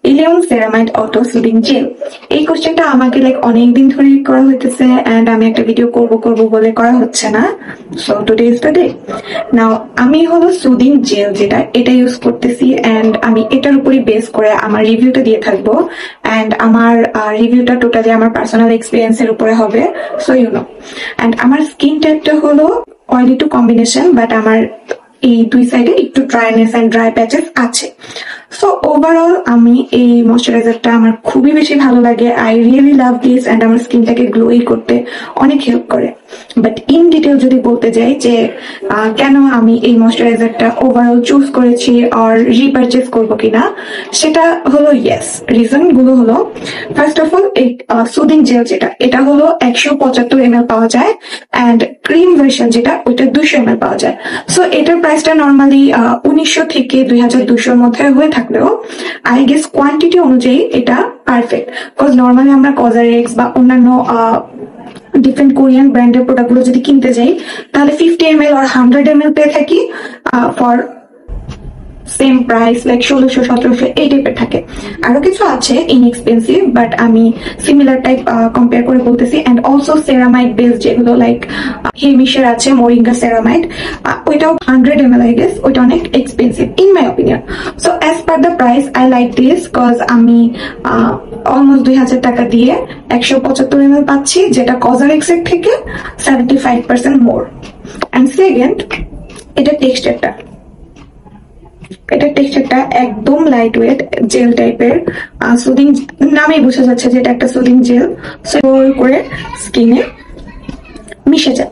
ইলিয়ম ceramide auto soothing jail. এই কোশ্চেনটা আমাকে অনেকদিন ধরে করা হইতেছে এন্ড আমি একটা ভিডিও করব বলে করা হচ্ছে না। So today is the day. Now আমি হলো সুদিং জেল যেটা এটা ইউজ করতেছি এন্ড আমি এটার উপরই বেস করে আমার রিভিউটা দিয়ে থাকবো এন্ড আমার রিভিউটা টোটালি আমার পার্সোনাল এক্সপিরিয়েন্সের উপরে হবে। সো ইউ নো এন্ড আমার স্কিন টাইপটা হলো অয়েলি টু কম্বিনেশন, বাট আমার এই দুই সাইডে একটু ড্রাইনেস এন্ড ড্রাই প্যাচেস আছে। সো ওভারঅল আমি এই ময়শ্চারাইজারটা আমার খুবই বেশি ভালো লাগে। I really love this and আমার স্কিনটাকে গ্লোই করতে অনেক হেল্প করে। বাট ইন ডিটেল যদি বলতে যাই যে কেন আমি এই ময়শ্চারাইজারটা ওভারঅল চুজ করেছি আর রিপারচেস করবো কিনা, সেটা হলো ইয়েস। রিজন গুলো হলো, ফার্স্ট অফ অল এই সুদিং জেল যেটা এটা হলো 175 ml পাওয়া যায় এন্ড ক্রিম ভার্সন যেটা ওইটা 200 ml পাওয়া যায়। সো এটার প্রাইসটা নর্মালি 1900 থেকে 2200 মধ্যে হয়ে থাকলেও আই গেস কোয়ান্টিটি অনুযায়ী এটা পারফেক্ট। বিকজ নর্মালি আমরা কজারেক্স বা অন্যান্য ডিফারেন্ট কোরিয়ান ব্র্যান্ডের প্রোডাক্ট গুলো যদি কিনতে যাই তাহলে 50 ml আর 100 ml পেয়ে থাকি ফর সেম প্রাইস 1600-1700 এই টাইপের থাকে। আরো কিছু আছে ইনএক্সপেন্সিভ, বাট আমি সিমিলার টাইপ কম্পেয়ার করে বলতেছি। এন্ড অলসো সেরামাইড বেস যেগুলো হেমিশের আছে মোরিঙ্গা সেরামাইড, ওইটাও 100 ml আই গেস, ওইটা অনেক expensive in my opinion. So as per the price I like this cause আমি অলমোস্ট 2000 টাকা দিয়ে 175 ml পাচ্ছি, যেটা কজারেক্স এর থেকে 75% মোর। এন্ড সেকেন্ড, এটা টেক্সচারটা একদম লাইট ওয়েট জেল টাইপের। সুদিং নামেই বোঝা যাচ্ছে যে এটা একটা সুদিং জেল। সো করে স্কিনে মিশে যায়।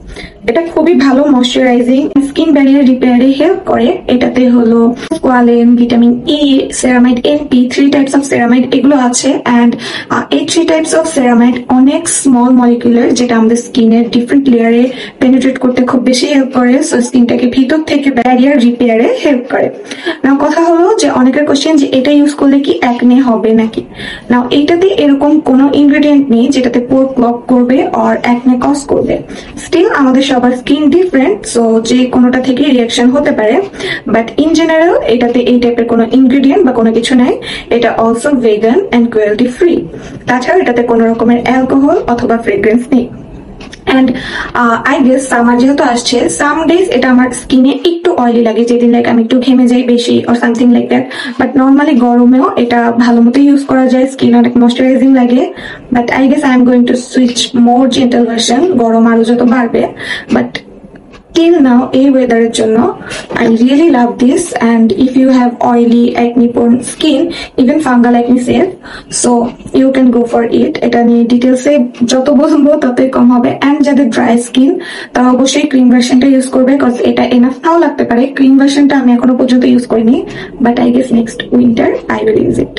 এটা খুবই ভালো ময়শ্চারাইজিং, স্কিন ব্যারিয়ার রিপেয়ারে হেল্প করে। এটাতে হলো squalane, vitamin E, ceramide NP, 3 types of ceramide এগুলো আছে। এন্ড এই 3 টাইপস অফ সেরামাইড অনেক স্মল মলিকুলার, যেটা আমাদের স্কিনের ডিফারেন্ট লেয়ারে পেনিট্রেট করতে খুব বেশি হেল্প করে। সো স্কিনটাকে ভিতর থেকে ব্যারিয়ার রিপেয়ারে হেল্প করে। নাও কথা হলো যে অনেকের কোশ্চেন যে এটা ইউজ করলে কি অ্যাকনে হবে নাকি। নাও এইটাতে এরকম কোনো ইনগ্রেডিয়েন্ট নেই যেটাতে পোর ক্লগ করবে আর অ্যাকনে কজ করবে। স্টিল আমাদের সবার স্কিন ডিফারেন্ট, সো যে কোনোটা থেকে রিয়াকশন হতে পারে। বাট ইন জেনারেল এটাতে এই টাইপের কোনো ইনগ্রেডিয়েন্ট বা কোনো কিছু নাই। এটা also vegan and cruelty free. তাছাড়া এটাতে কোনো রকমের অ্যালকোহল অথবা ফ্রেগ্রেন্স নেই। এন্ড আই গেস সামার যেহেতু আসছে, সাম ডেজ এটা আমার স্কিনে একটু অয়েলি লাগে, যেদিন আমি একটু ঘেমে যাই বেশি or something like that. But normally গরমেও এটা ভালো মতো ইউজ করা যায়, স্কিন অনেক ময়শ্চারাইজিং লাগে। But I guess I am going to switch more gentle version গরম আরো যত বাড়বে। বাট till now এই ওয়েদারের জন্য I really love this, and if you have oily acne prone skin, even fungal acne safe, so you can go for it. এটা নিয়ে ডিটেলসে যত বলবো ততই কম হবে। এন্ড যাদের ড্রাই স্কিন তারা অবশ্যই ক্রিম ভার্সনটা ইউজ করবে, কজ এটা এনাফ নাও লাগতে পারে। ক্রিম ভার্সনটা আমি এখনো পর্যন্ত ইউজ করিনি, but I guess next winter I will use it.